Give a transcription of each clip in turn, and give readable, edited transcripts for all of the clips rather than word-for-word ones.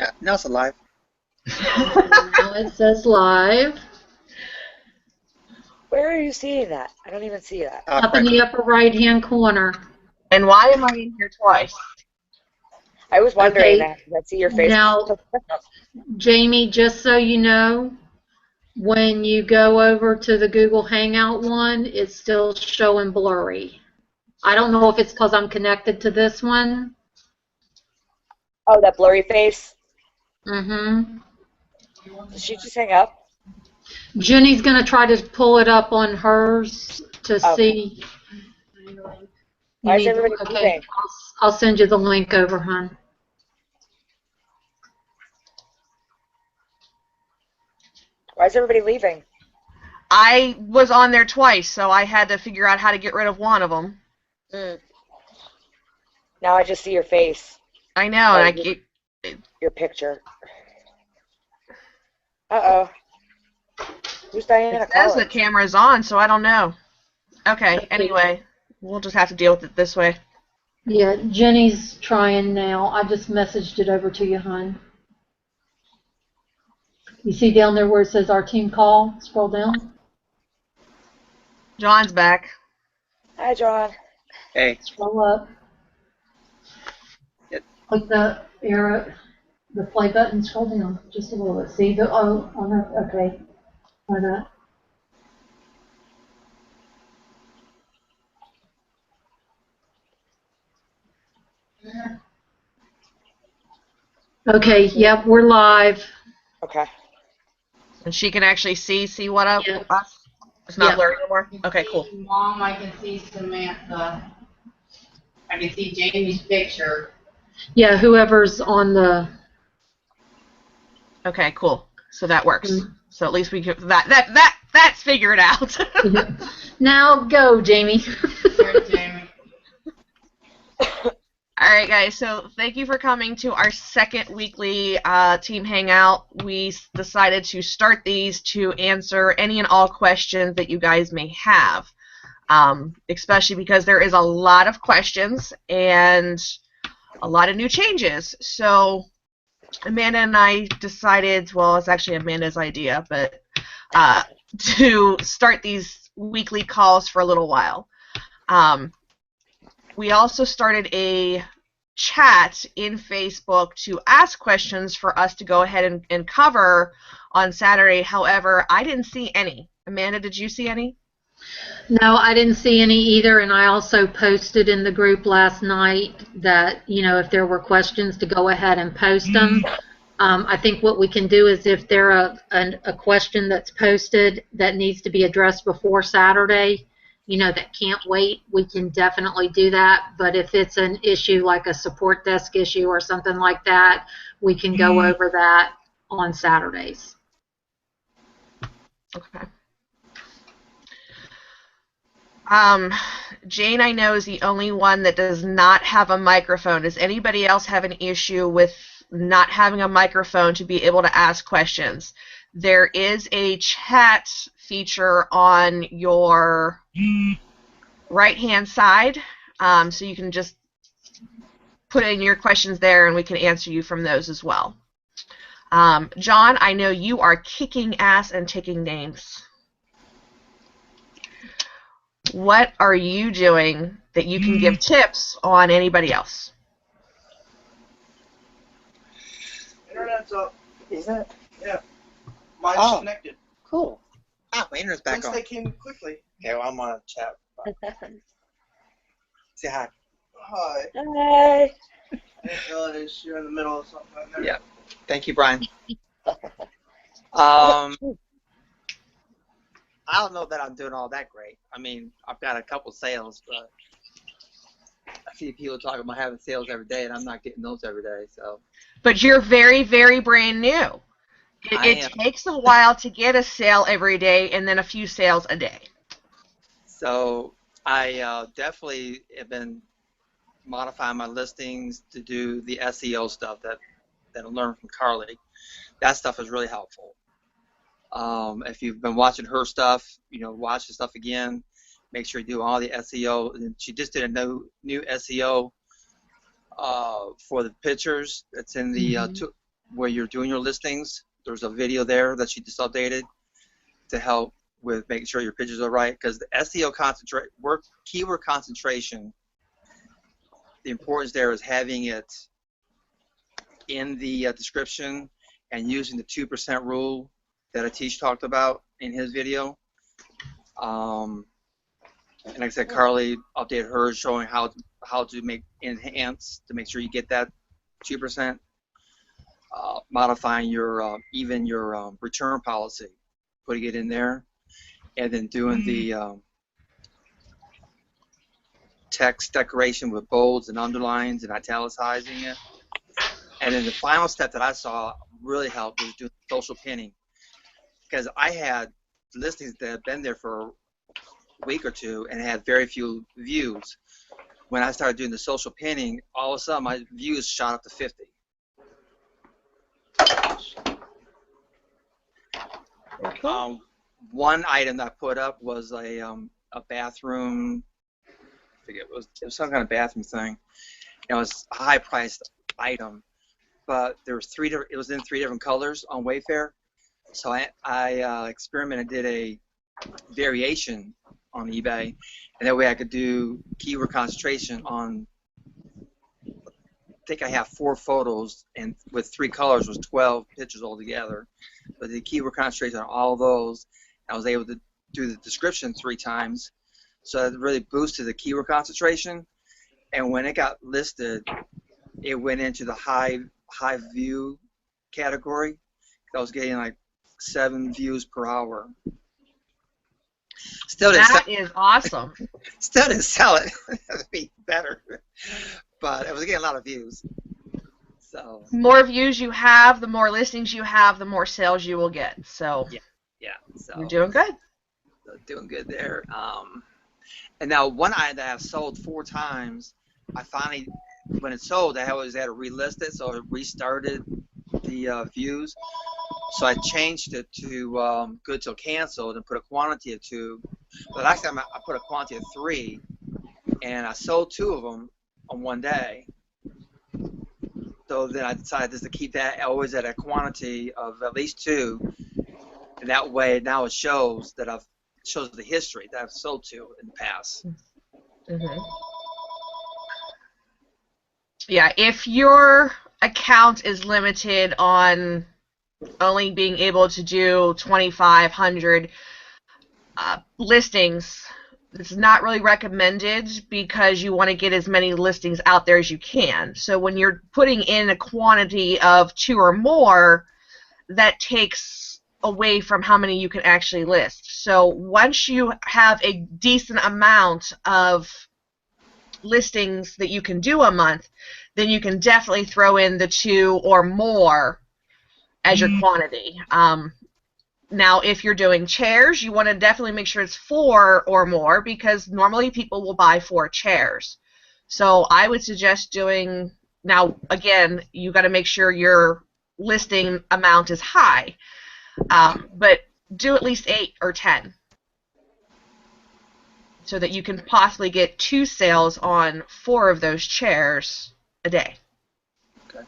Yeah, now it's alive. Now it says live. Where are you seeing that? I don't even see that. Up in the upper right-hand corner. And why am I in here twice? I was wondering Okay. that because I see your face. Now, Jamie, just so you know, when you go over to the Google Hangout one, it's still showing blurry. I don't know if it's because I'm connected to this one. Oh, that blurry face. Mm-hmm. Did she just hang up? Jenny's going to try to pull it up on hers to see. Why is everybody leaving? I'll send you the link over, hon. Why is everybody leaving? I was on there twice, so I had to figure out how to get rid of one of them. Now I just see your face. I know, and I get your picture. Uh-oh. Who's Diana It says the Collins? camera's on, so I don't know. Okay, anyway, we'll just have to deal with it this way. Yeah, Jenny's trying now. I just messaged it over to you, hon. You see down there where it says our team call? Scroll down. John's back. Hi, John. Hey. Scroll up. Yep. Click the arrow, the play button. Scroll down just a little bit. See the okay. Why not? Okay. Yep, we're live. Okay. And she can actually see what up? Yeah. Us? It's not Yeah. blurry anymore? Okay, cool. Mom, I can see Samantha. I can see Jamie's picture. Yeah, whoever's on the. Okay, cool. So that works. So at least we can that's figured out. Now go, Jamie. Here's Jamie. All right, guys. So thank you for coming to our second weekly team hangout. We decided to start these to answer any and all questions that you guys may have, especially because there is a lot of questions and a lot of new changes. So Amanda and I decided, well, it's actually Amanda's idea, but to start these weekly calls for a little while. We also started a chat in Facebook to ask questions for us to go ahead and cover on Saturday. However, I didn't see any. Amanda, did you see any? No, I didn't see any either, and I also posted in the group last night that, you know, if there were questions to go ahead and post them. I think what we can do is if there a question that's posted that needs to be addressed before Saturday, you know, that can't wait, we can definitely do that. But if it's an issue like a support desk issue or something like that, we can go over that on Saturdays. Okay. Jane, I know, is the only one that does not have a microphone. Does anybody else have an issue with not having a microphone to be able to ask questions? There is a chat feature on your right-hand side, so you can just put in your questions there and we can answer you from those as well. John, I know you are kicking ass and taking names. What are you doing that you can give tips on anybody else? Internet's up. Is it? Yeah. Mine's connected. Cool. Ah, my internet's back Once on. they came quickly. Okay, well, I'm on a chat. Say hi. Hi. Hi. I didn't realize you're in the middle of something. Yeah. Thank you, Brian. I don't know that I'm doing all that great. I mean, I've got a couple sales, but I see people talking about having sales every day, and I'm not getting those every day. So. But you're very, very brand new. It takes a while to get a sale every day, and then a few sales a day. So I definitely have been modifying my listings to do the SEO stuff that I learned from Carly. That stuff is really helpful. If you've been watching her stuff, you know, watch the stuff again. Make sure you do all the SEO. And she just did a new SEO for the pictures. It's in the where you're doing your listings, there's a video there that she just updated to help with making sure your pictures are right. Because the SEO keyword concentration, the importance there is having it in the description and using the 2% rule that Atish talked about in his video. And like I said, Carly updated hers showing how to enhance to make sure you get that 2%. Modifying your even your return policy, putting it in there, and then doing the text decoration with bolds and underlines and italicizing it. And then the final step that I saw really helped was doing social pinning, because I had listings that had been there for a week or two and had very few views. When I started doing the social pinning, all of a sudden my views shot up to 50. One item that I put up was a bathroom. I forget, it was some kind of bathroom thing. It was a high-priced item, but there was it was in 3 different colors on Wayfair. So I experimented, did a variation on eBay, and that way I could do keyword concentration on. I think I have 4 photos, and with 3 colors was 12 pictures altogether. But the keyword concentration on all those, I was able to do the description 3 times, so it really boosted the keyword concentration. And when it got listed, it went into the high view category. I was getting like 7 views per hour. Still didn't That is awesome. Still didn't sell it. That would be better. But it was getting a lot of views. So More views you have, the more listings you have, the more sales you will get. So yeah. So you're doing good. Doing good there. And now one item that I've sold 4 times, I finally, when it sold, I always had to relist it, so it restarted the views. So I changed it to good till canceled and put a quantity of 2. But last time I put a quantity of 3, and I sold 2 of them on one day. So then I decided just to keep that always at a quantity of at least 2, and that way now it shows that shows the history that I've sold 2 in the past. Yeah, if your account is limited on only being able to do 2,500 listings, it's not really recommended, because you want to get as many listings out there as you can. So when you're putting in a quantity of 2 or more, that takes away from how many you can actually list. So once you have a decent amount of listings that you can do a month, then you can definitely throw in the 2 or more as your quantity. Now, if you're doing chairs, you want to definitely make sure it's 4 or more, because normally people will buy 4 chairs. So I would suggest doing, now again, you got to make sure your listing amount is high, but do at least 8 or 10 so that you can possibly get 2 sales on 4 of those chairs a day. Okay.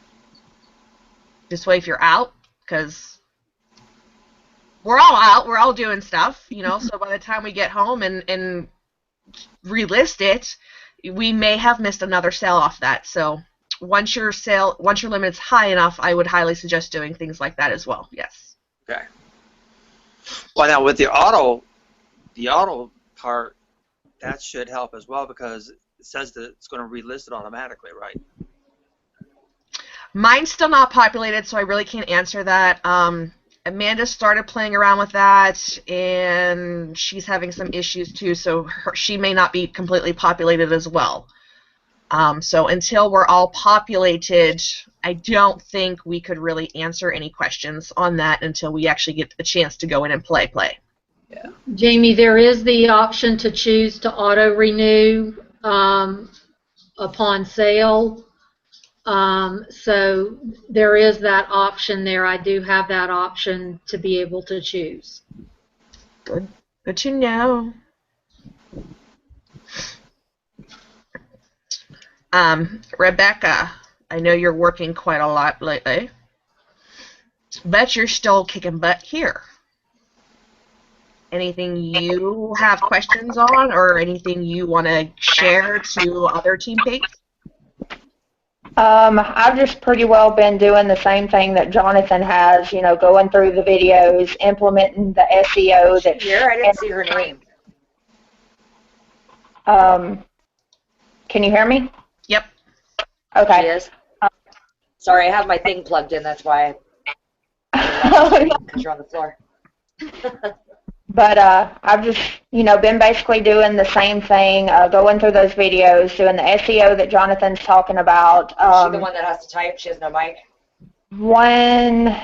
This way, if you're out, because we're all out, we're all doing stuff, so by the time we get home and relist it, we may have missed another sale off that. So once your limit's high enough, I would highly suggest doing things like that as well. Yes. Okay. Well, now with the auto part, that should help as well, because it says that it's going to relist it automatically, right? Mine's still not populated, so I really can't answer that. Amanda started playing around with that, and she's having some issues too, so she may not be completely populated as well. So until we're all populated, I don't think we could really answer any questions on that until we actually get a chance to go in and play. Yeah. Jamie, there is the option to choose to auto-renew upon sale. So there is that option there. I do have that option to be able to choose. Good to know. Rebecca, I know you're working quite a lot lately. bet you're still kicking butt here. Anything you have questions on, or anything you want to share to other teammates? I've just pretty well been doing the same thing that Jonathan has, you know, going through the videos, implementing the SEO that's Here, I didn't see her name. Can you hear me? Yep. She Okay. is. Sorry, I have my thing plugged in. That's why. Because you're on the floor. But I've just, you know, been basically doing the same thing, going through those videos, doing the SEO that Jonathan's talking about. Is she the one that has to type? She has no mic? One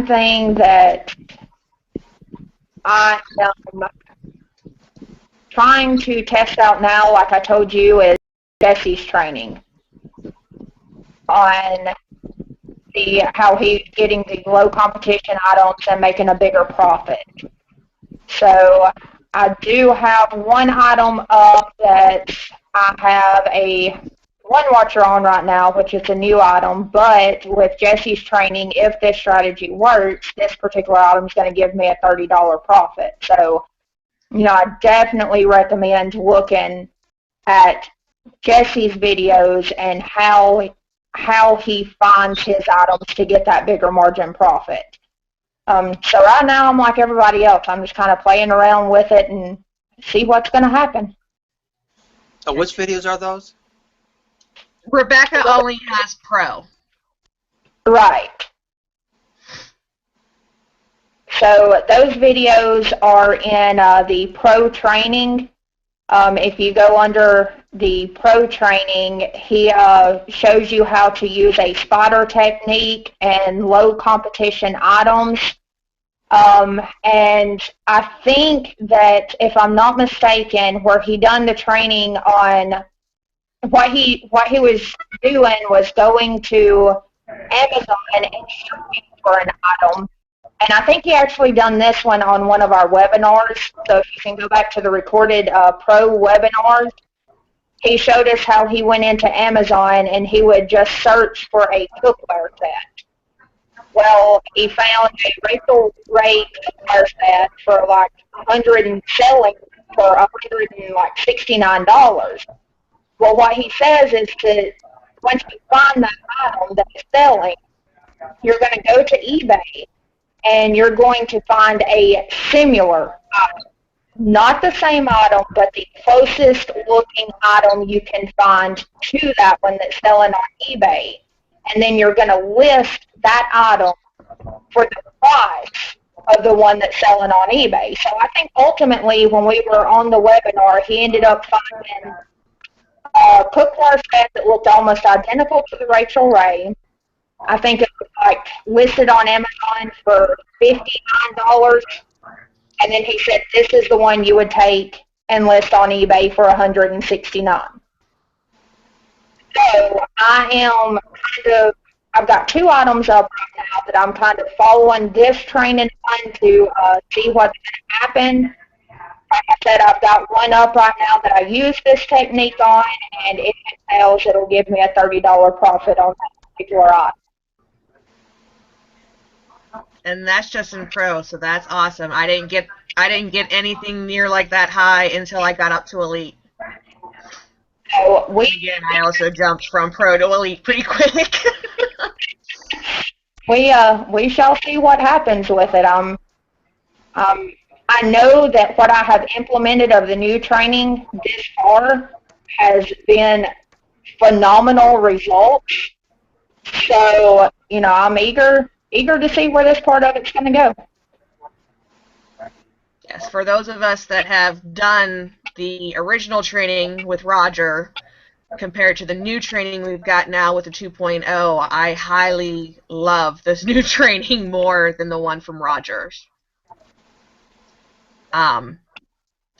thing that I am trying to test out now, like I told you, is Jesse's training on how he's getting the low competition items and making a bigger profit. So I do have one item up that I have one watcher on right now, which is a new item, but with Jesse's training, if this strategy works, this particular item is going to give me a $30 profit. So, you know, I definitely recommend looking at Jesse's videos and how he finds his items to get that bigger margin profit. So right now I'm like everybody else. I'm just kind of playing around with it and see what's going to happen. So which videos are those? Rebecca only has Pro. Right. So those videos are in the Pro training. If you go under the Pro training, he shows you how to use a spotter technique and low competition items. And I think that, if I'm not mistaken, where he done the training on what he was doing was going to Amazon and searching for an item. And I think he actually done this one on one of our webinars. So if you can go back to the recorded Pro webinars, he showed us how he went into Amazon and he would just search for a cookware set. Well, he found a Rachel Ray cookware set for like $100 and selling for $169. Well, what he says is that once you find that item that is selling, you're going to go to eBay and you're going to find a similar item. Not the same item, but the closest looking item you can find to that one that's selling on eBay. And then you're going to list that item for the price of the one that's selling on eBay. So I think ultimately when we were on the webinar, he ended up finding a cookware set that looked almost identical to the Rachel Ray. I think it was like listed on Amazon for $59. And then he said, this is the one you would take and list on eBay for $169. So I've got two items up right now that I'm kind of following this training on to see what's going to happen. Like I said, I've got one up right now that I use this technique on, and if it fails, it'll give me a $30 profit on that particular item. And that's just in Pro, so that's awesome. I didn't get anything near like that high until I got up to Elite. So Again, I also jumped from Pro to Elite pretty quick. we shall see what happens with it. I know that what I have implemented of the new training this far has been phenomenal results. So, you know, I'm eager to see where this part of it's going to go. Yes, for those of us that have done the original training with Roger compared to the new training we've got now with the 2.0, I highly love this new training more than the one from Rogers.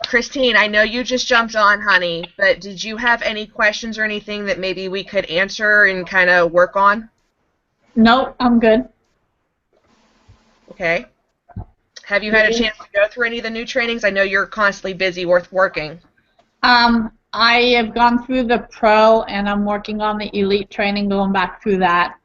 Christine, I know you just jumped on, honey, but did you have any questions or anything that maybe we could answer and kind of work on? Nope, I'm good. Okay. Have you had a chance to go through any of the new trainings? I know you're constantly busy with working. I have gone through the Pro, and I'm working on the Elite training, going back through that.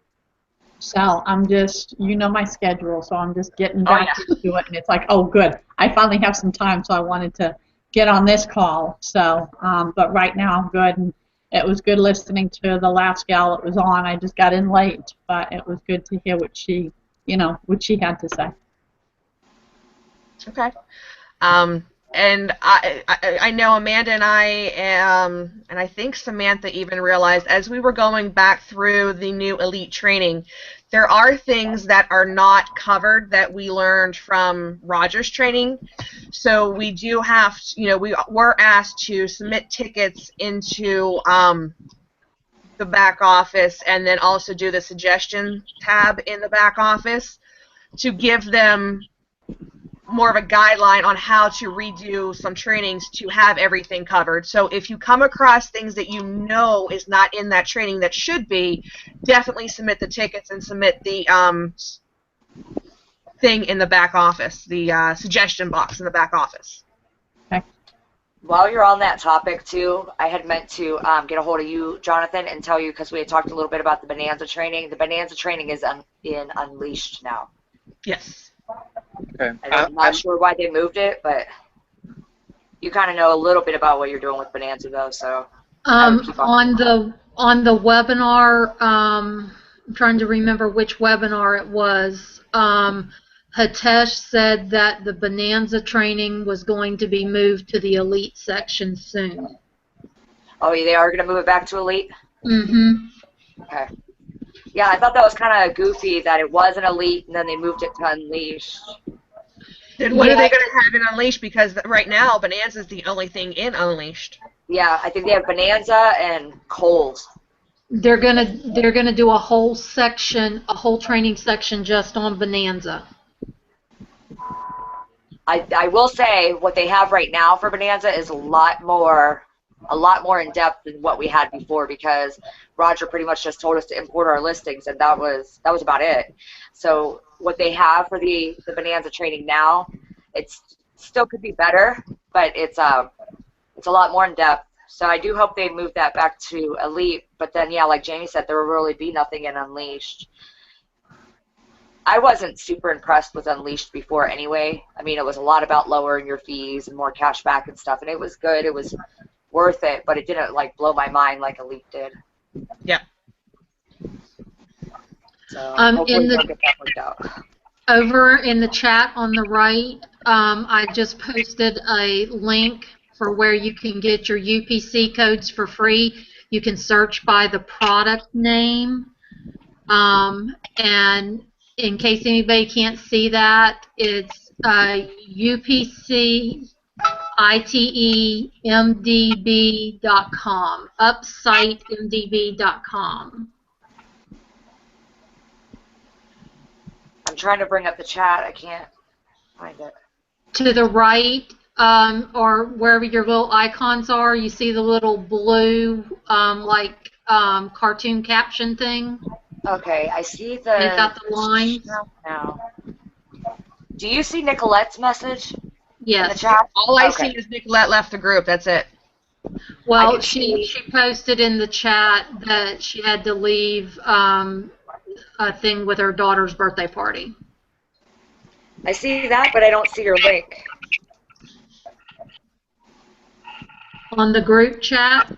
So I'm just, my schedule, so I'm just getting back into it, and it's like, oh, good. I finally have some time, so I wanted to get on this call. So, but right now I'm good, and it was good listening to the last gal that was on. I just got in late, but it was good to hear what she had to say. Okay. And I know Amanda and I think Samantha even realized as we were going back through the new elite training, there are things that are not covered that we learned from Roger's training. So we do have, we were asked to submit tickets into the back office and then also do the suggestion tab in the back office to give them more of a guideline on how to redo some trainings to have everything covered. So if you come across things that you know is not in that training that should be, definitely submit the tickets and submit the thing in the back office, the suggestion box in the back office. Okay. While you're on that topic, too, I had meant to get a hold of you, Jonathan, and tell you, because we had talked a little bit about the Bonanza training. The Bonanza training is in Unleashed now. Yes. Okay. I'm not sure why they moved it, but you kind of know a little bit about what you're doing with Bonanza, though, so I would keep on the webinar, I'm trying to remember which webinar it was. Hitesh said that the Bonanza training was going to be moved to the Elite section soon. Oh, they are going to move it back to Elite? Mm-hmm. Okay. Yeah, I thought that was kind of goofy that it was an Elite and then they moved it to Unleashed. Then what are they going to have in Unleashed? Because right now, Bonanza is the only thing in Unleashed. Yeah, I think they have Bonanza and Coles. They're gonna do a whole section, a whole training section just on Bonanza. I will say what they have right now for Bonanza is a lot more in depth than what we had before, because Roger pretty much just told us to import our listings, and that was about it. So what they have for the Bonanza training now, it's still could be better, but it's a lot more in depth. So I do hope they move that back to Elite. But then, yeah, like Jamie said, there will really be nothing in Unleashed. I wasn't super impressed with Unleashed before anyway. I mean, it was a lot about lowering your fees and more cash back and stuff, and it was good. It was worth it, but it didn't, like, blow my mind like Elite did. Yeah. So hopefully they'll get that worked out. Over in the chat on the right, I just posted a link for where you can get your UPC codes for free. You can search by the product name, and in case anybody can't see that, it's UPCITEMDB.com, upsiteMDB.com. I'm trying to bring up the chat. I can't find it. To the right, or wherever your little icons are, you see the little blue, cartoon caption thing? Okay, I see the... They've got the lines. Now. Do you see Nicolette's message? Yes. In the chat? All I see is Nicolette left the group. That's it. Well, she posted in the chat that she had to leave a thing with her daughter's birthday party. I see that, but I don't see your link. On the group chat?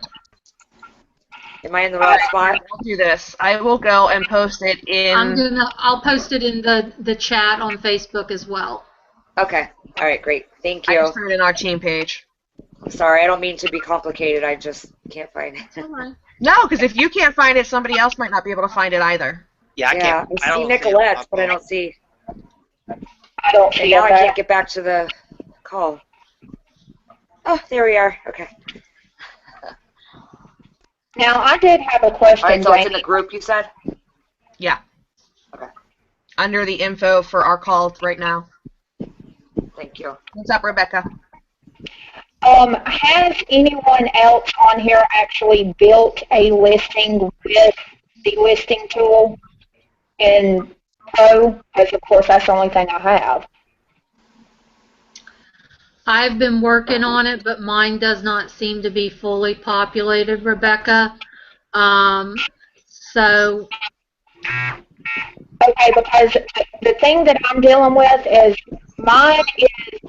Am I in the wrong spot? I'll do this. I will go and post it in... I'll post it in the chat on Facebook as well. Okay. All right, great. Thank you. I just put it in our team page. Sorry, I don't mean to be complicated. I just can't find it. No, because if you can't find it, somebody else might not be able to find it either. Yeah, I can't. I see Nicolette's, but I don't see... I don't see now I that. can't get back to the call. Oh, there we are. Okay. Now, I did have a question, All right, so it's in Jamie. the group, you said? Yeah. Okay. Under the info for our call right now. Thank you. What's up, Rebecca? Has anyone else on here actually built a listing with the listing tool in Pro? Because, of course, that's the only thing I have. I've been working on it, but mine does not seem to be fully populated, Rebecca. So Okay, because the thing that I'm dealing with is mine is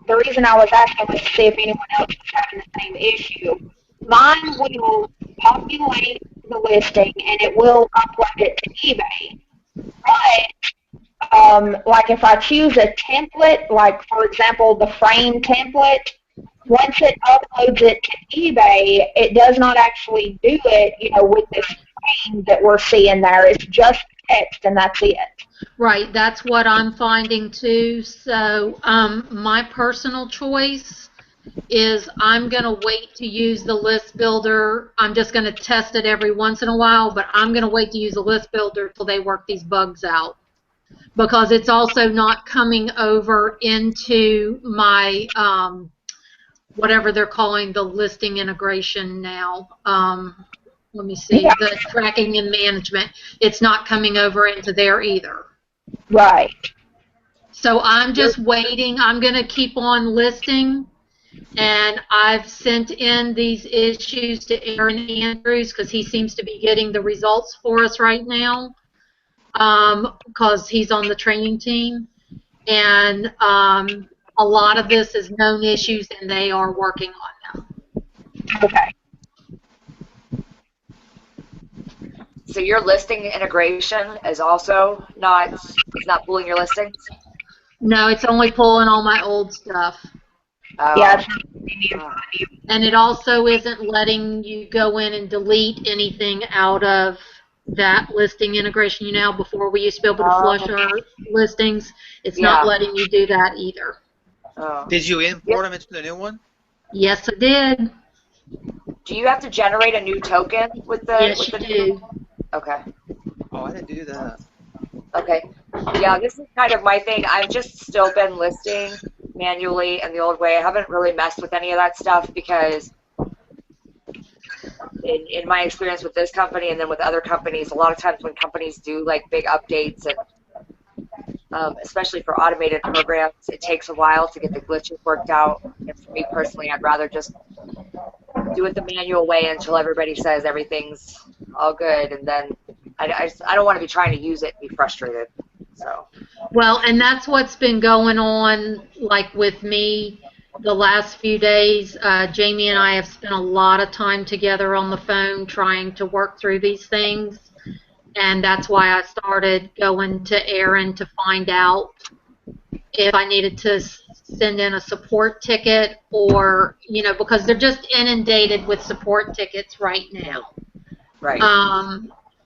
the reason I was asking was to see if anyone else was having the same issue. Mine will populate the listing and it will upload it to eBay. But like if I choose a template, like for example the frame template, once it uploads it to eBay, it does not actually do it, with this frame that we're seeing there. It's just text and that's it. Right, that's what I'm finding too. So my personal choice is I'm going to wait to use the list builder. I'm just going to test it every once in a while, but I'm going to wait to use the list builder until they work these bugs out. Because it's also not coming over into my, whatever they're calling the listing integration now. Let me see, the tracking and management. It's not coming over into there either. Right. So I'm just waiting. I'm going to keep on listing. And I've sent in these issues to Aaron Andrews because he seems to be getting the results for us right now because he's on the training team. And a lot of this is known issues, and they are working on them. Okay. So your listing integration is also not pulling your listings? No, it's only pulling all my old stuff. Yeah. And it also isn't letting you go in and delete anything out of that listing integration. Before we used to be able to flush our listings, it's not letting you do that either. Did you import them into the new one? Yes, I did. Do you have to generate a new token with the? Yes, you do. Okay. Oh, I didn't do that. Okay. Yeah, this is kind of my thing. I've just still been listing manually in the old way. I haven't really messed with any of that stuff because in my experience with this company and then with other companies, a lot of times when companies do like big updates and especially for automated programs, it takes a while to get the glitches worked out. And for me personally, I'd rather just do it the manual way until everybody says everything's all good, and then I don't want to be trying to use it and be frustrated. So. Well, and that's what's been going on, like with me, the last few days. Jamie and I have spent a lot of time together on the phone trying to work through these things, and that's why I started going to Aaron to find out if I needed to send in a support ticket or, because they're just inundated with support tickets right now. Right.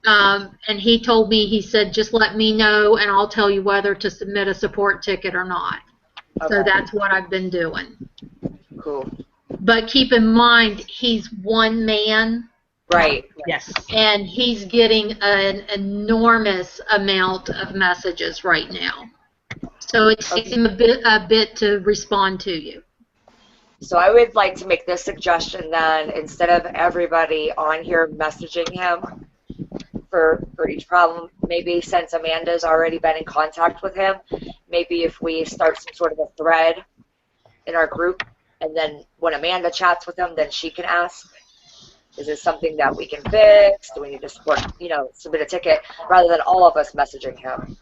And he told me, he said, just let me know and I'll tell you whether to submit a support ticket or not. Okay. So that's what I've been doing. Cool. But keep in mind, he's one man. Right. Yes. And he's getting an enormous amount of messages right now. So it takes him a bit to respond to you. So I would like to make this suggestion then, instead of everybody on here messaging him for each problem, maybe since Amanda's already been in contact with him, maybe if we start some sort of a thread in our group, and then when Amanda chats with him, then she can ask, is this something that we can fix? Do we need to submit a ticket, rather than all of us messaging him?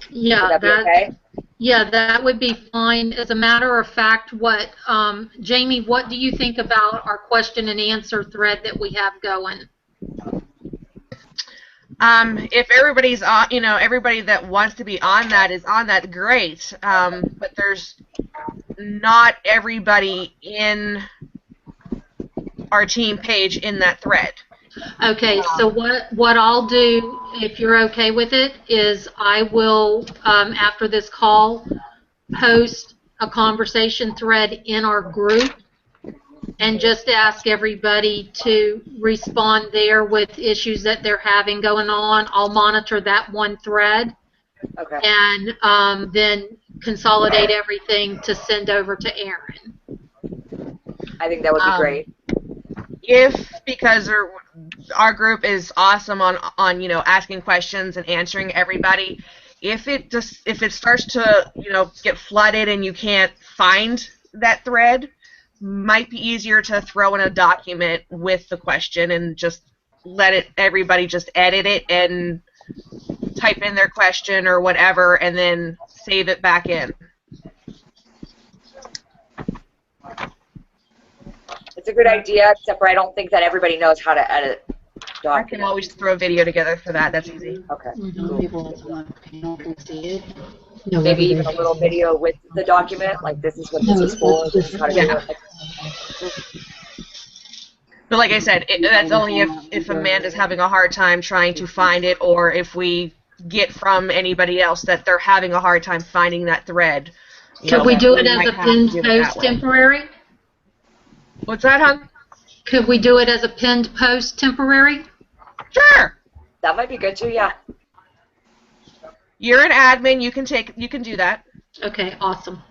Yeah, would that be okay? Yeah, that would be fine. As a matter of fact, Jamie, what do you think about our question and answer thread that we have going? If everybody's on, everybody that wants to be on that is on that, great. But there's not everybody in our team page in that thread. Okay, so what I'll do, if you're okay with it, is I will, after this call, post a conversation thread in our group and just ask everybody to respond there with issues that they're having going on. I'll monitor that one thread. Okay. And then consolidate everything to send over to Aaron. I think that would be great. Because our group is awesome on asking questions and answering everybody. If it starts to get flooded and you can't find that thread, might be easier to throw in a document with the question and just let everybody just edit it and type in their question or whatever, and then save it back in. It's a good idea, except for I don't think that everybody knows how to edit I documents. can always throw a video together for that. That's easy. Okay. People can see it. No, Maybe even a everybody little can see it. video with the document, like this is what this is for, this is how to do Yeah. it. But like I said, that's only if Amanda's having a hard time trying to find it, or if we get from anybody else that they're having a hard time finding that thread. Could we do it as might a have to pinned do it that post way. temporary? What's that, hon? Could we do it as a pinned post temporary? Sure. That might be good too, yeah. You're an admin. You can do that. Okay, awesome.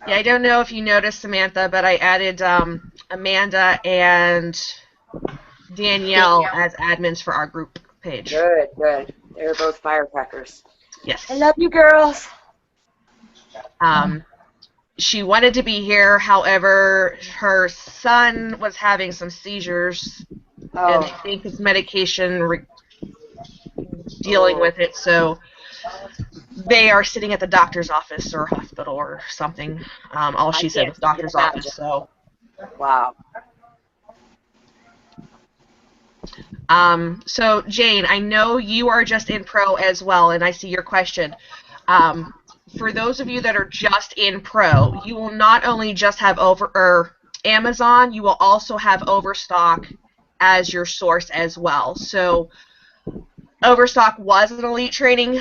Yeah, I don't know if you noticed, Samantha, but I added Amanda and Danielle as admins for our group page. Good, good. They're both firecrackers. Yes. I love you, girls. She wanted to be here, however, her son was having some seizures, and I Oh, think his medication dealing with it, so they are sitting at the doctor's office or hospital or something. All she said was doctor's office, so. wow. So Jane, I know you are just in pro as well, and I see your question. For those of you that are just in pro, you will not only just have Amazon, you will also have Overstock as your source as well. So Overstock was an elite training.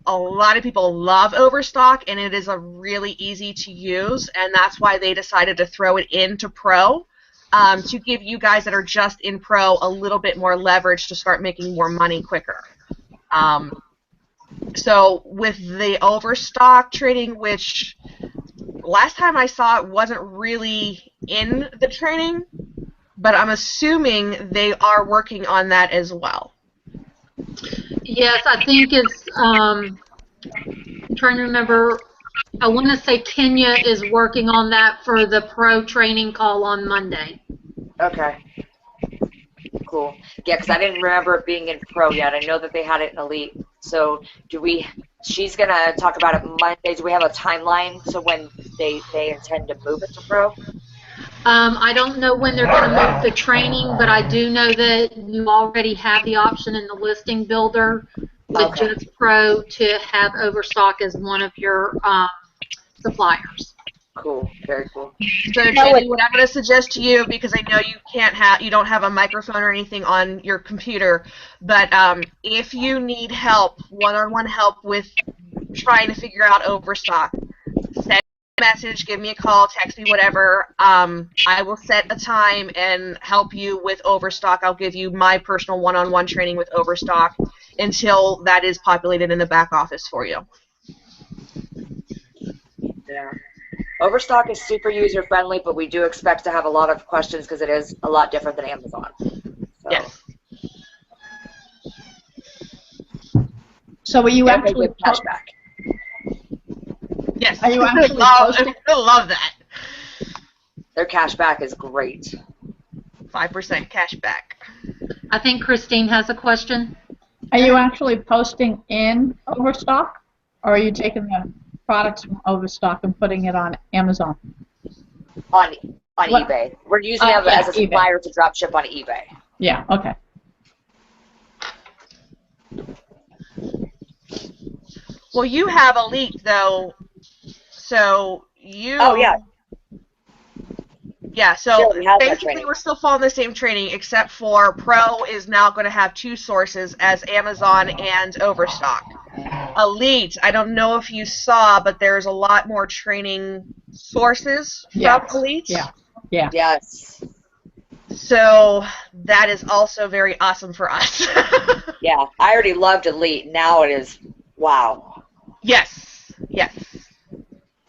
A lot of people love Overstock, and it is a really easy to use, and that's why they decided to throw it into pro. To give you guys that are just in pro a little bit more leverage to start making more money quicker. So with the Overstock trading, which last time I saw it wasn't really in the training, but I'm assuming they are working on that as well. Yes, I think it's, I'm trying to remember, I want to say Kenya is working on that for the pro training call on Monday. Okay. Cool. Yeah, because I didn't remember it being in pro yet. I know that they had it in elite. So she's going to talk about it Monday. Do we have a timeline so when they intend to move it to pro? I don't know when they're going to move the training, but I do know that you already have the option in the listing builder with Okay. Just Pro to have Overstock as one of your suppliers. Cool. Very cool. So Jenny, what I'm going to suggest to you, because I know you don't have a microphone or anything on your computer, but if you need help, one-on-one help with trying to figure out Overstock, send me a message, give me a call, text me, whatever. I will set a time and help you with Overstock. I'll give you my personal one-on-one training with Overstock until that is populated in the back office for you. Yeah. Overstock is super user friendly, but we do expect to have a lot of questions because it is a lot different than Amazon. So, Yes. So are you and they actually give cashback. Yes. Are you actually posting? I love that. Their cashback is great. 5% cash back. I think Christine has a question. Are you actually posting in Overstock, or are you taking the products from Overstock and putting it on Amazon? On What? eBay. We're using them yeah, as a supplier to drop ship on eBay. Yeah. Okay. Well, you have Elite, though, so you... Oh, yeah. Yeah, so Sure, we have that basically training. we're still following the same training, except for Pro is now going to have two sources as Amazon and Overstock. Elite, I don't know if you saw, but there's a lot more training sources from Yes. Elite. Yeah. Yeah. Yes. So that is also very awesome for us. Yeah. I already loved Elite. Now it is, wow. Yes, yes.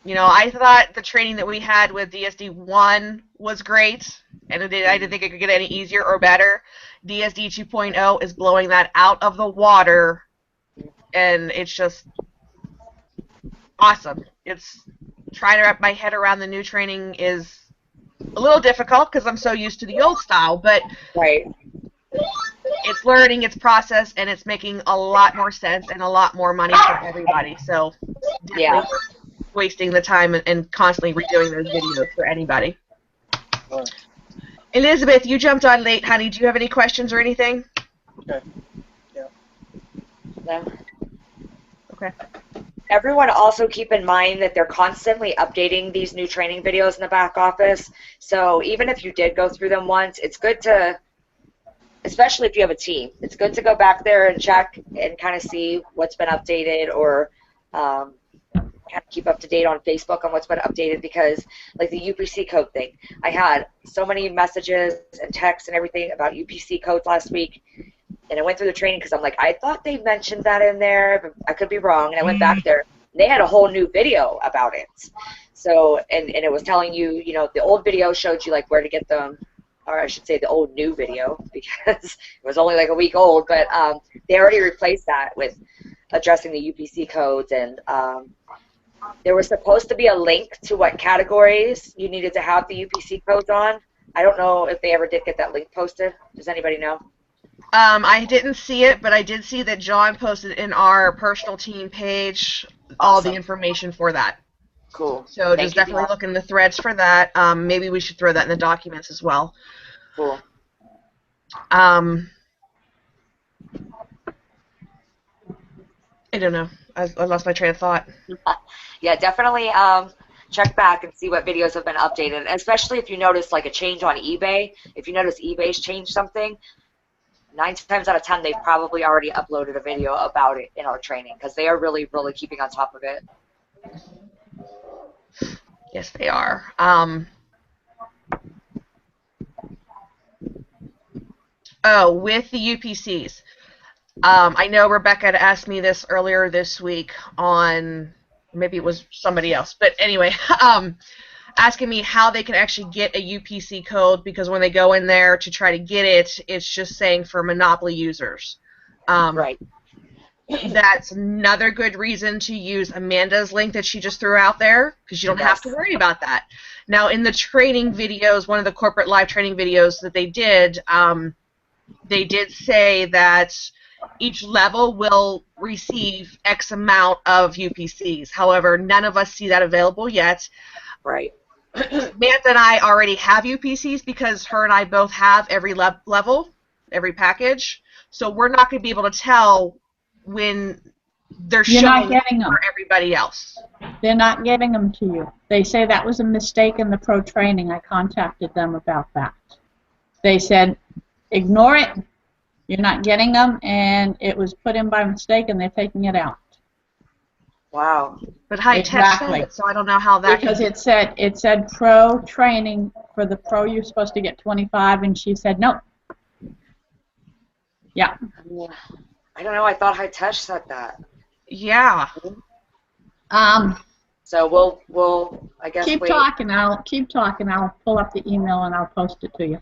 You know, I thought the training that we had with DSD-1 was great, and I didn't think it could get any easier or better. DSD 2.0 is blowing that out of the water, and it's just awesome. It's trying to wrap my head around the new training is a little difficult because I'm so used to the old style, but Right. it's learning, it's process, and it's making a lot more sense and a lot more money for everybody. So definitely Yeah. wasting the time and constantly redoing those videos for anybody. Elizabeth, you jumped on late, honey. Do you have any questions or anything? Okay. No. Okay. Everyone also keep in mind that they're constantly updating these new training videos in the back office. So even if you did go through them once, it's good to, especially if you have a team, it's good to go back there and check and kind of see what's been updated, or kind of keep up to date on Facebook on what's been updated, because like the UPC code thing, I had so many messages and texts and everything about UPC codes last week. And I went through the training because I'm like, I thought they mentioned that in there, but I could be wrong. And I went back there, and they had a whole new video about it. So, and it was telling you, you know, the old video showed you like where to get them, or I should say the old new video, because it was only like a week old, but they already replaced that with addressing the UPC codes. And there was supposed to be a link to what categories you needed to have the UPC codes on. I don't know if they ever did get that link posted. Does anybody know? I didn't see it, but I did see that John posted in our personal team page all the information for that. Cool. So just definitely look in the threads for that. Maybe we should throw that in the documents as well. Cool. I don't know. I lost my train of thought. Yeah, definitely check back and see what videos have been updated, especially if you notice like a change on eBay. If you notice eBay's changed something, 9 times out of 10 they've probably already uploaded a video about it in our training, because they are really, really keeping on top of it. Yes, they are. Oh, with the UPCs. I know Rebecca had asked me this earlier this week on, maybe it was somebody else, but anyway, asking me how they can actually get a UPC code, because when they go in there to try to get it, it's just saying for Monopoly users. Right. That's another good reason to use Amanda's link that she just threw out there, because you don't have to worry about that. Now, in the training videos, one of the corporate live training videos that they did say that each level will receive X amount of UPCs. However, none of us see that available yet. Right. Samantha and I already have UPCs because her and I both have every level, every package. So we're not going to be able to tell when they're You're showing not getting them for everybody else. They're not getting them to you. They say that was a mistake in the pro training. I contacted them about that. They said, ignore it. You're not getting them, and it was put in by mistake, and they're taking it out. Wow. But high tech said it, so I don't know how that. Because it said pro training, for the pro you're supposed to get 25, and she said no. Yeah. I don't know. I thought High Touch said that. Yeah. So we'll I guess keep wait. talking. I'll pull up the email and I'll post it to you.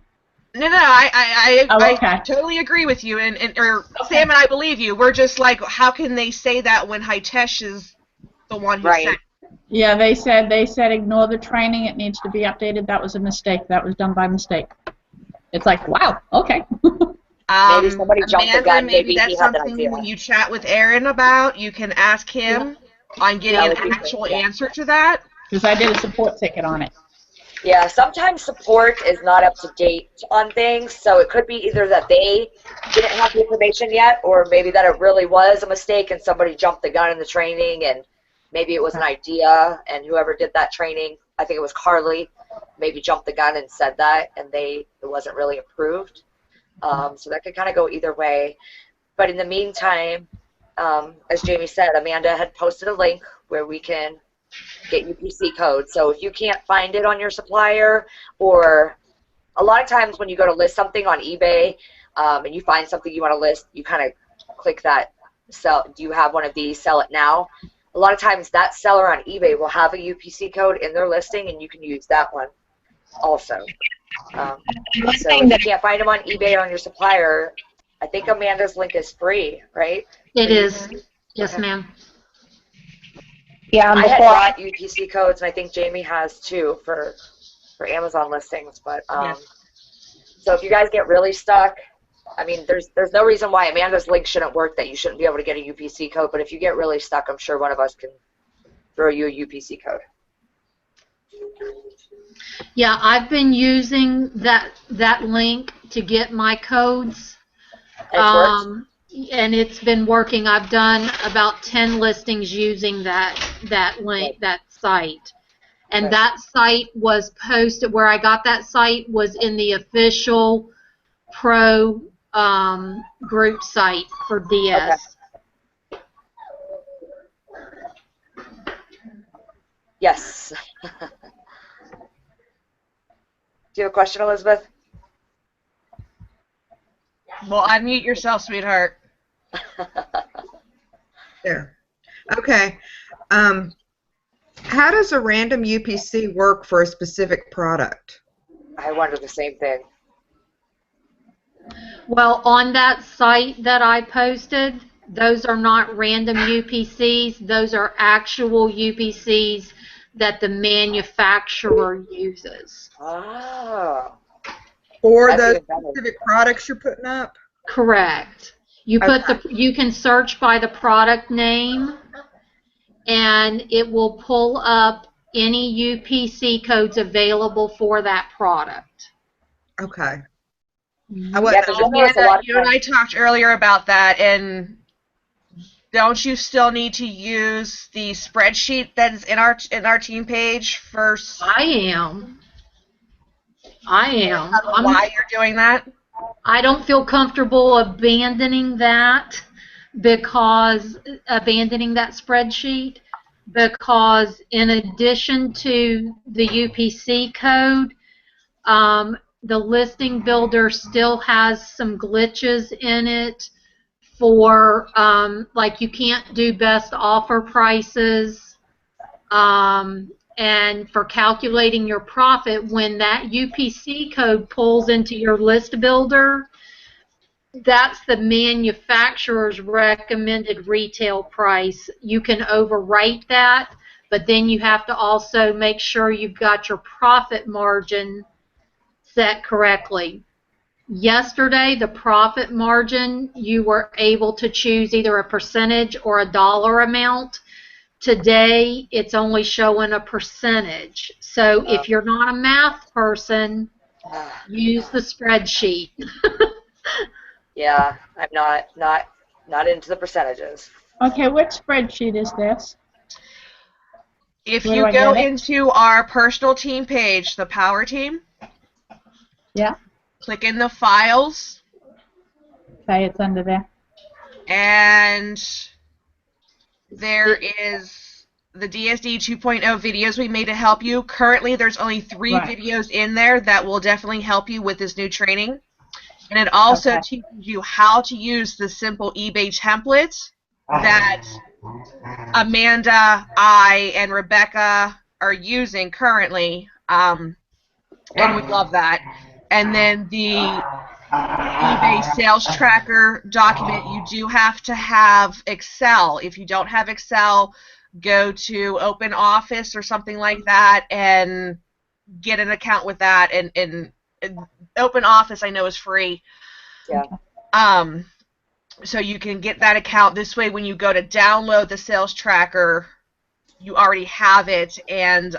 No, I okay. totally agree with you, and Sam and I believe you. We're just like, how can they say that when Hitesh is the one who sent? Yeah, they said ignore the training. It needs to be updated. That was a mistake. That was done by mistake. It's like, wow, okay. Maybe somebody jumped the gun. Maybe that's he had that something idea. when you chat with Aaron about, you can ask him on getting an actual answer to that. Because I did a support ticket on it. Yeah, sometimes support is not up to date on things, so it could be either that they didn't have the information yet, or maybe that it really was a mistake and somebody jumped the gun in the training, and maybe it was an idea, and whoever did that training, I think it was Carly, maybe jumped the gun and said that, and it wasn't really approved. So that could kind of go either way. But in the meantime, as Jamie said, Amanda had posted a link where we can get UPC codes. So if you can't find it on your supplier, or a lot of times when you go to list something on eBay and you find something you want to list, you kind of click that sell. Do you have one of these? Sell it now. A lot of times that seller on eBay will have a UPC code in their listing, and you can use that one also. So if you can't find them on eBay or on your supplier, I think Amanda's link is free, right? It is. Yes, ma'am. Yeah, I had bought UPC codes, and I think Jamie has too for Amazon listings. But so if you guys get really stuck, I mean, there's no reason why Amanda's link shouldn't work, that you shouldn't be able to get a UPC code, but if you get really stuck, I'm sure one of us can throw you a UPC code. Yeah, I've been using that link to get my codes. And it's been working. I've done about 10 listings using that link, that site. And that site was posted, where I got that site was in the official pro group site for DS. Okay. Yes. Do you have a question, Elizabeth? Well, unmute yourself, sweetheart. There. Okay. How does a random UPC work for a specific product? I wondered the same thing. Well, on that site that I posted, those are not random UPCs. Those are actual UPCs that the manufacturer uses. Oh. For the specific products you're putting up? Correct. You you can search by the product name, and it will pull up any UPC codes available for that product. Okay. Amanda, you and I talked earlier about that, and don't you still need to use the spreadsheet that is in our team page first? I am. Why you're doing that? I don't feel comfortable abandoning that spreadsheet, because in addition to the UPC code, the listing builder still has some glitches in it for, like, you can't do best offer prices, and for calculating your profit, when that UPC code pulls into your list builder, that's the manufacturer's recommended retail price. You can overwrite that, but then you have to also make sure you've got your profit margin set correctly. Yesterday, the profit margin, you were able to choose either a percentage or a dollar amount. Today, it's only showing a percentage. So if you're not a math person, use the spreadsheet. Yeah, I'm not into the percentages. Okay, which spreadsheet is this? If you go into our personal team page, the Power Team, yeah, click in the files. Okay, it's under there. And there is the DSD 2.0 videos we made to help you. Currently, there's only 3 videos in there that will definitely help you with this new training. And it also teaches you how to use the simple eBay templates that Amanda, I, and Rebecca are using currently. And we love that. And then the eBay sales tracker document, you do have to have Excel. If you don't have Excel, go to OpenOffice or something like that and get an account with that. And OpenOffice, I know, is free. Yeah. So you can get that account. This way, when you go to download the sales tracker, you already have it, and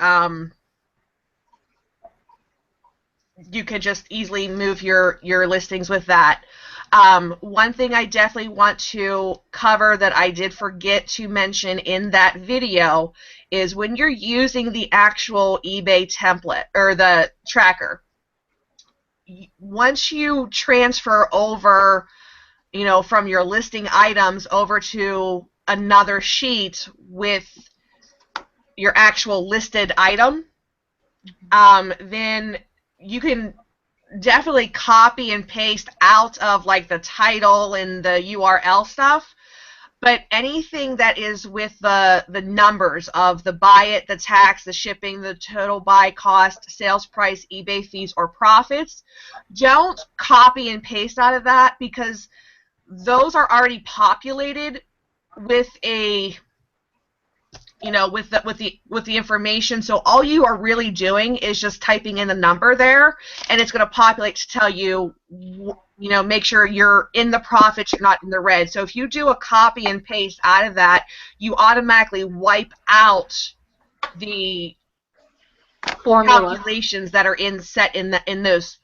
you can just easily move your listings with that. One thing I definitely want to cover that I did forget to mention in that video is when you're using the actual eBay template or the tracker, once you transfer over, you know, from your listing items over to another sheet with your actual listed item, then you can definitely copy and paste out of like the title and the URL stuff, but anything that is with the numbers of the buy it, the tax, the shipping, the total buy cost, sales price, eBay fees, or profits, don't copy and paste out of that, because those are already populated with a you know, with the information. So all you are really doing is just typing in the number there, and it's going to populate to tell you, you know, make sure you're in the profits, you're not in the red. So if you do a copy and paste out of that, you automatically wipe out the Formula. calculations that are set in those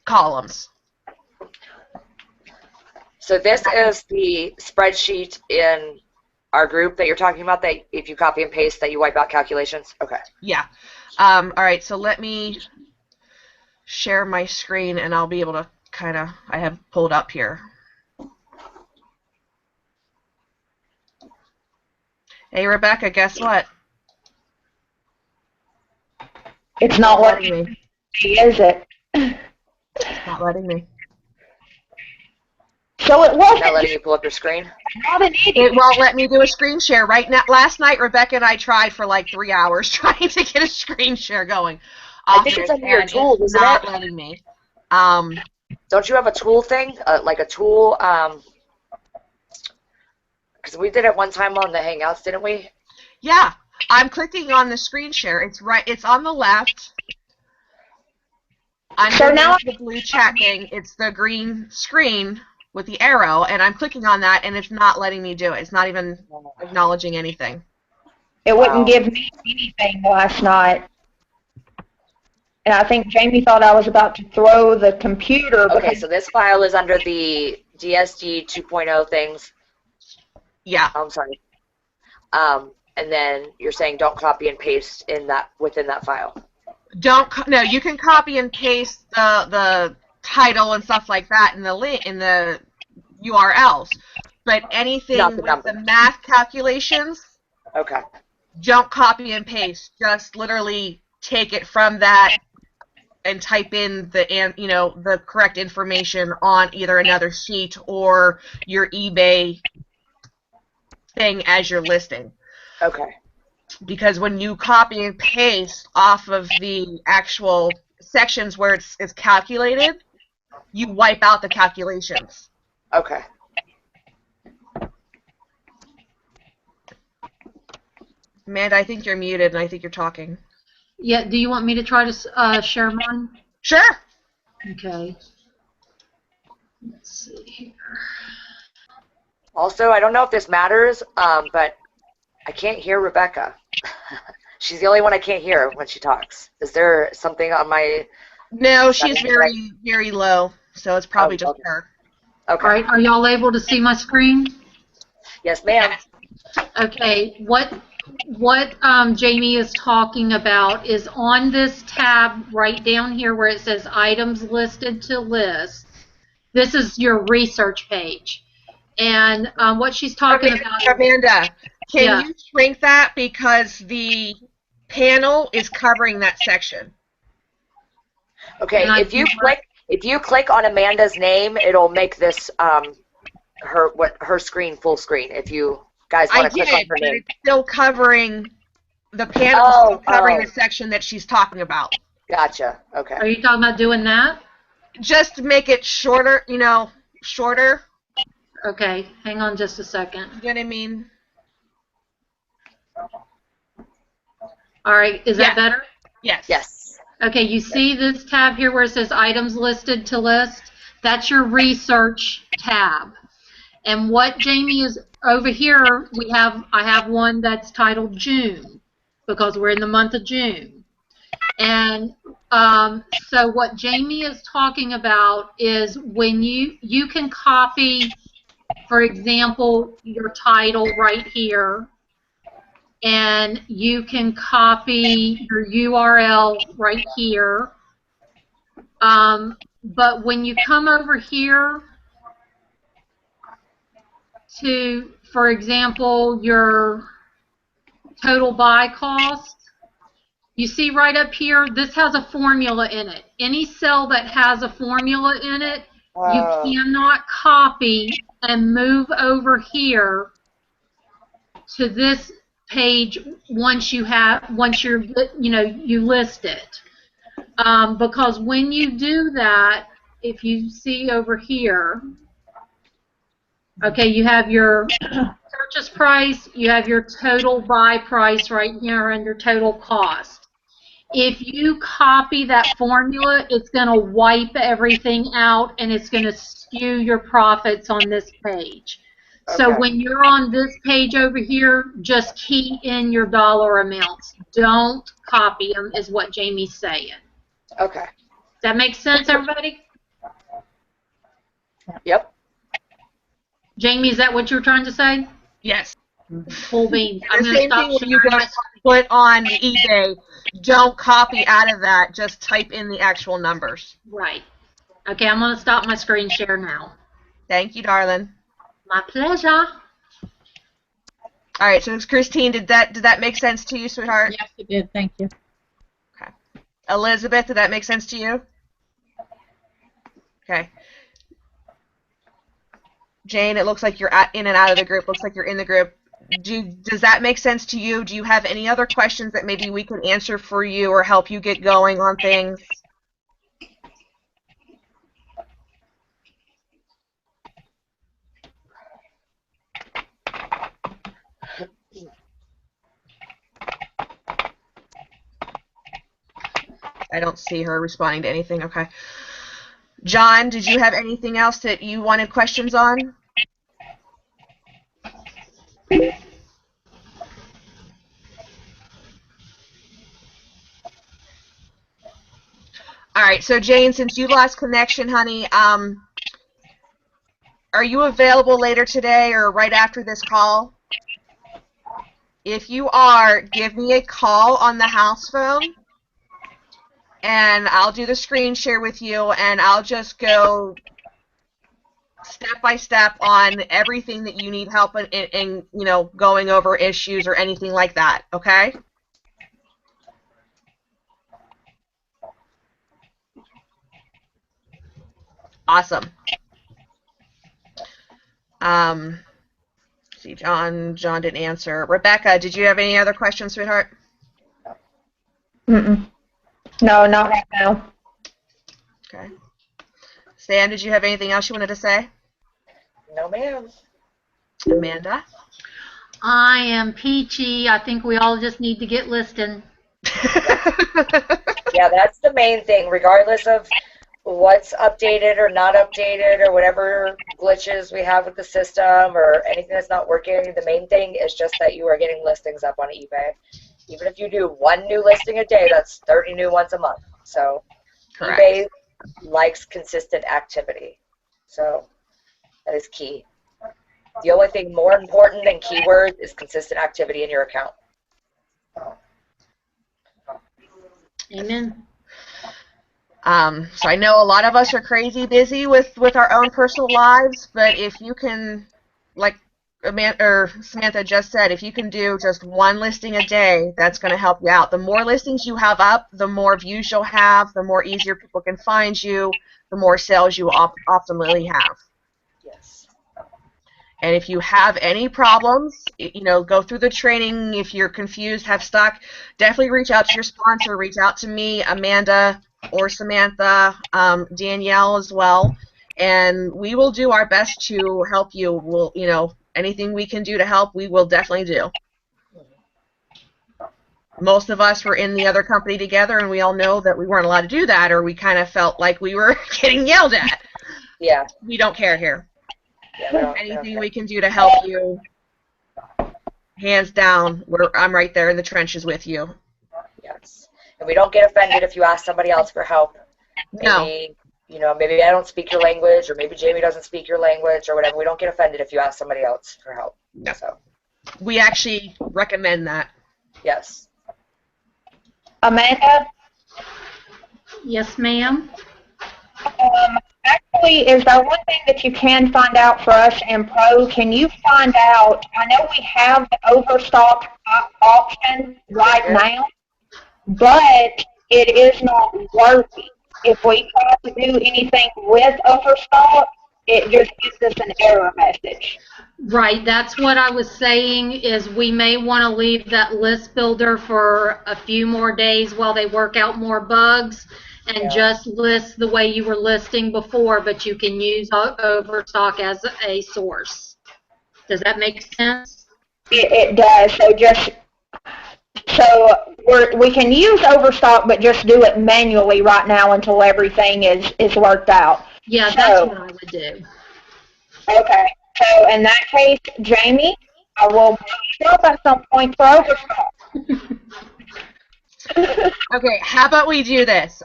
columns. So this is the spreadsheet in our group that you're talking about, that if you copy and paste that you wipe out calculations? Okay. Yeah. All right, so let me share my screen and I'll be able to I have pulled up here. Hey, Rebecca, guess what? It's not letting me, is it? It's not letting me. So it wasn't. Not letting you pull up your screen? Not an idiot. It won't let me do a screen share right now. Last night, Rebecca and I tried for like 3 hours trying to get a screen share going. I think it's under your tool, isn't it? Not letting me. Don't you have a tool thing? Like a tool? Because we did it one time on the Hangouts, didn't we? Yeah. I'm clicking on the screen share. It's right. It's on the left. I'm So now the blue chat thing. It's the green screen with the arrow, and I'm clicking on that, and it's not letting me do it. It's not even acknowledging anything. It wouldn't give me anything last night. And I think Jamie thought I was about to throw the computer. Okay, so this file is under the DSG 2.0 things. Yeah. I'm sorry. And then you're saying don't copy and paste within that file. No, you can copy and paste the title and stuff like that in the URLs, but anything with the math calculations, okay, don't copy and paste. Just literally take it from that and type in the correct information on either another sheet or your eBay thing as your listing. Okay. Because when you copy and paste off of the actual sections where it's calculated, you wipe out the calculations. Okay. Amanda, I think you're muted and I think you're talking. Yeah, do you want me to try to share mine? Sure. Okay. Let's see here. Also, I don't know if this matters, but I can't hear Rebecca. She's the only one I can't hear when she talks. Is there something on my... No, she's very, very low, so it's probably just her. Okay. All right, are y'all able to see my screen? Yes, ma'am. Okay, what Jamie is talking about is on this tab right down here where it says items listed to list. This is your research page. And what she's talking about... Amanda, can you shrink that because the panel is covering that section? Okay, if you click on Amanda's name, it'll make this her screen full screen. If you guys want to click on her name, it's still covering the panel. Still covering the section that she's talking about. Gotcha. Okay. Are you talking about doing that? Just make it shorter. Shorter. Okay, hang on just a second. You know what I mean? All right, is that better? Yes. Yes. Okay, you see this tab here where it says items listed to list? That's your research tab. And what Jamie is over here, I have one that's titled June because we're in the month of June. And so what Jamie is talking about is when you can copy, for example, your title right here, and you can copy your URL right here. But when you come over here to, for example, your total buy cost, you see right up here, this has a formula in it. Any cell that has a formula in it, you cannot copy and move over here to this page once you list it, because when you do that, if you see over here, okay, you have your purchase price, you have your total buy price right here under total cost. If you copy that formula, it's going to wipe everything out and it's going to skew your profits on this page. So Okay. when you're on this page over here, just key in your dollar amounts. Don't copy them, is what Jamie's saying. Okay. Does that make sense, everybody? Yep. Jamie, is that what you were trying to say? Yes. Full beans. I'm The going to same stop thing when you sharing go my to put on eBay. Don't copy out of that. Just type in the actual numbers. Right. Okay, I'm going to stop my screen share now. Thank you, darling. My pleasure. All right, so Christine, did that make sense to you, sweetheart? Yes, it did. Thank you. Okay. Elizabeth, did that make sense to you? Okay. Jane, it looks like you're in and out of the group. Looks like you're in the group. Does that make sense to you? Do you have any other questions that maybe we can answer for you or help you get going on things? I don't see her responding to anything. Okay. John, did you have anything else that you wanted questions on? All right, so Jane, since you lost connection, honey, are you available later today or right after this call? If you are, give me a call on the house phone, and I'll do the screen share with you, and I'll just go step by step on everything that you need help in you know, going over issues or anything like that, okay? Awesome. See, John didn't answer. Rebecca, did you have any other questions, sweetheart? Mm-mm. No, not right now. Okay. Stan, did you have anything else you wanted to say? No, ma'am. Amanda? I am peachy. I think we all just need to get listing. Yeah, that's the main thing, regardless of what's updated or not updated or whatever glitches we have with the system or anything that's not working. The main thing is just that you are getting listings up on eBay. Even if you do one new listing a day, that's 30 new ones a month. So Correct. eBay likes consistent activity. So that is key. The only thing more important than keywords is consistent activity in your account. Amen. So I know a lot of us are crazy busy with our own personal lives, but if you can, like Samantha just said, if you can do just one listing a day, that's going to help you out. The more listings you have up, the more views you'll have, the more easier people can find you, the more sales you optimally have. Yes. And if you have any problems, you know, go through the training. If you're confused, have stuck, definitely reach out to your sponsor. Reach out to me, Amanda, or Samantha, Danielle as well, and we will do our best to help you. We'll, you know, anything we can do to help, we will definitely do. Most of us were in the other company together, and we all know that we weren't allowed to do that, or we kind of felt like we were getting yelled at. Yeah. We don't care here. Yeah, Anything we can do to help you, hands down, I'm right there in the trenches with you. Yes. And we don't get offended if you ask somebody else for help. No. Maybe, you know, maybe I don't speak your language, or maybe Jamie doesn't speak your language, or whatever. We don't get offended if you ask somebody else for help. No. So, We actually recommend that. yes. Amanda, Yes, ma'am. actually, is there one thing that you can find out for us in Pro? Can you find out, I know we have the overstock option right now, but it is not working. If we try to do anything with overstock, it just gives us an error message. Right, that's what I was saying, is we may want to leave that list builder for a few more days while they work out more bugs, and just list the way you were listing before, but you can use overstock as a source. Does that make sense? It does. So we can use Overstock, but just do it manually right now until everything is worked out. Yeah, that's what I would do. Okay. So in that case, Jamie, I will bring you up at some point for Overstock. Okay, how about we do this?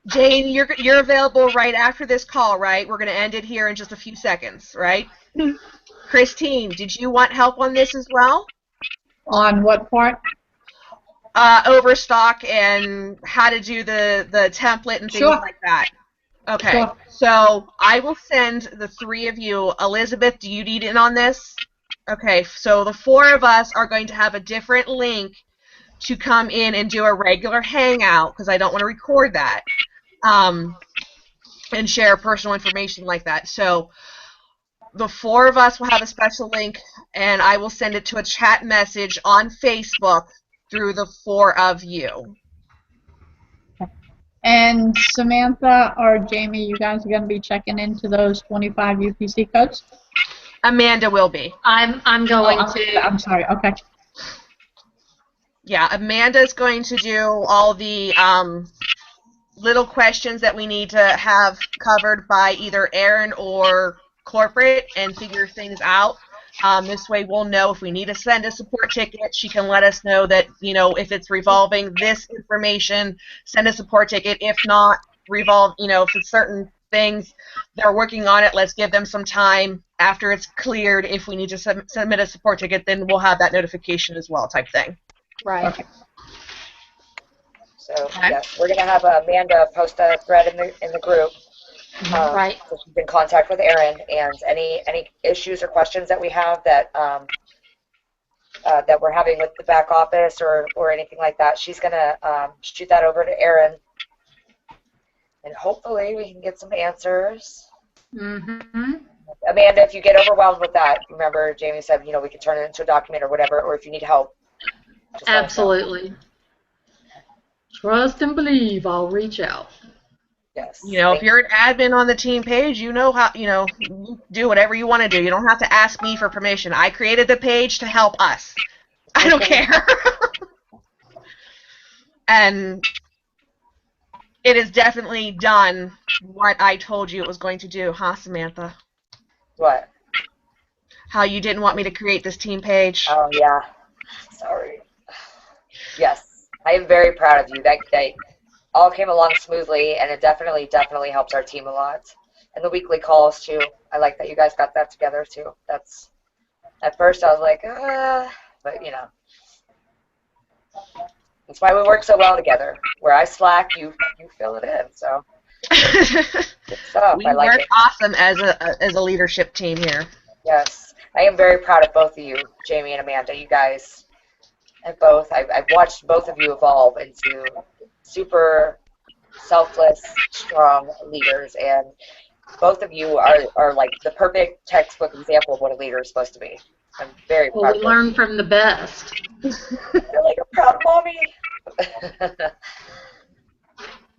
Jane, you're available right after this call, right? We're going to end it here in just a few seconds, right? Christine, did you want help on this as well? On what part? Overstock and how to do the template and things Sure. like that. Okay, Sure. so I will send the three of you. Elizabeth, do you need in on this? Okay, so the four of us are going to have a different link to come in and do a regular hangout because I don't want to record that and share personal information like that. So the four of us will have a special link, and I will send it to a chat message on Facebook through the four of you. And Samantha or Jamie, you guys are going to be checking into those 25 UPC codes? Amanda will be. I'm going to. I'm sorry. Okay. Yeah, Amanda's going to do all the little questions that we need to have covered by either Erin or corporate and figure things out. This way we'll know if we need to send a support ticket. She can let us know that, if it's revolving this information, send a support ticket. If not, if it's certain things, they're working on it, let's give them some time. After it's cleared, if we need to submit a support ticket, then we'll have that notification as well, type thing. Right. Okay. So yes, we're gonna have Amanda post a thread in the group. Right. So she's in contact with Erin, and any issues or questions that we have that that we're having with the back office or anything like that, she's gonna shoot that over to Erin, and hopefully we can get some answers. Mm-hmm. Amanda, if you get overwhelmed with that, remember Jamie said we can turn it into a document or whatever, or if you need help. just let us know. Absolutely. Trust and believe. I'll reach out. Yes. If you're an admin on the team page, you know how, you do whatever you want to do. You don't have to ask me for permission. I created the page to help us. I don't care. And it has definitely done what I told you it was going to do, huh, Samantha? What? How you didn't want me to create this team page. Oh, yeah. Sorry. Yes. I am very proud of you. That all came along smoothly, and it definitely helps our team a lot. And the weekly calls, too. I like that you guys got that together, too. That's, at first I was like, but, that's why we work so well together. Where I slack, you fill it in, so. Good stuff. We I like work it. awesome as a leadership team here. Yes. I am very proud of both of you, Jamie and Amanda. You guys have both. I've watched both of you evolve into super selfless, strong leaders, and both of you are like the perfect textbook example of what a leader is supposed to be. I'm very proud Well, we of learn from the best. They're like a proud mommy.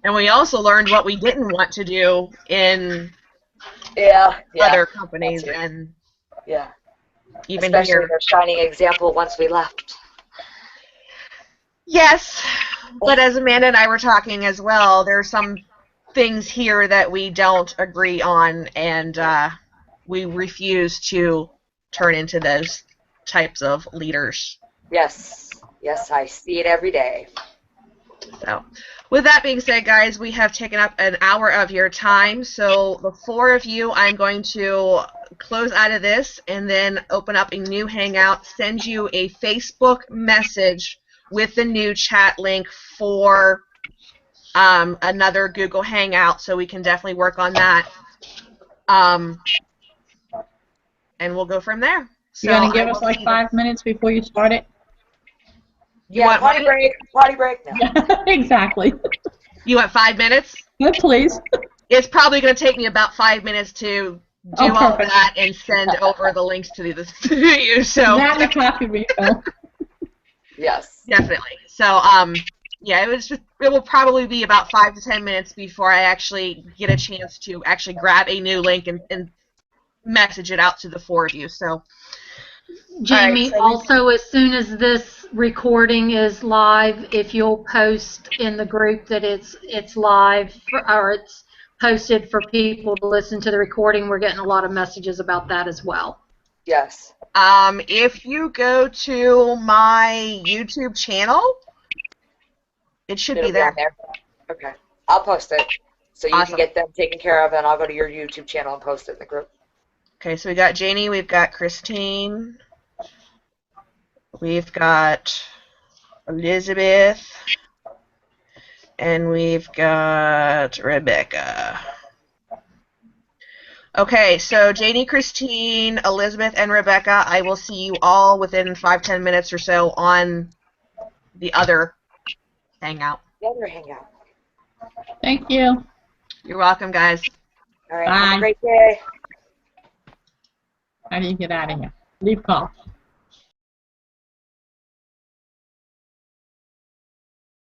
And we also learned what we didn't want to do in yeah. other companies That's right. and Yeah. even Especially here. their shining example once we left. Yes, but as Amanda and I were talking as well, there are some things here that we don't agree on, and we refuse to turn into those types of leaders. Yes. Yes, I see it every day. So, with that being said, guys, we have taken up an hour of your time, so the four of you, I'm going to close out of this and then open up a new Hangout, send you a Facebook message with the new chat link for another Google Hangout, so we can definitely work on that. And we'll go from there. You're going to give us like 5 minutes before you start it? You want potty break. Potty break. No. Exactly. You want 5 minutes? Yeah, please. It's probably going to take me about 5 minutes to do all of perfect. that and send over the links to you. So That and a coffee refill. Yes. definitely. So yeah, it will probably be about 5 to 10 minutes before I actually get a chance to actually grab a new link and message it out to the 4 of you. So, Jamie, so we- also, as soon as this recording is live, if you'll post in the group that it's live or it's posted for people to listen to the recording, we're getting a lot of messages about that as well. Yes. if you go to my YouTube channel, it should It'll be there. on there. Okay. I'll post it. So you Awesome. can get them taken care of, and I'll go to your YouTube channel and post it in the group. Okay, so we got Janie, we've got Christine, we've got Elizabeth, and we've got Rebecca. Okay, so Janie, Christine, Elizabeth, and Rebecca, I will see you all within 5-10 minutes or so on the other Hangout. The other hangout. Thank you. You're welcome, guys. All right. Have Bye. a great day. How do you get out of here? Leave call.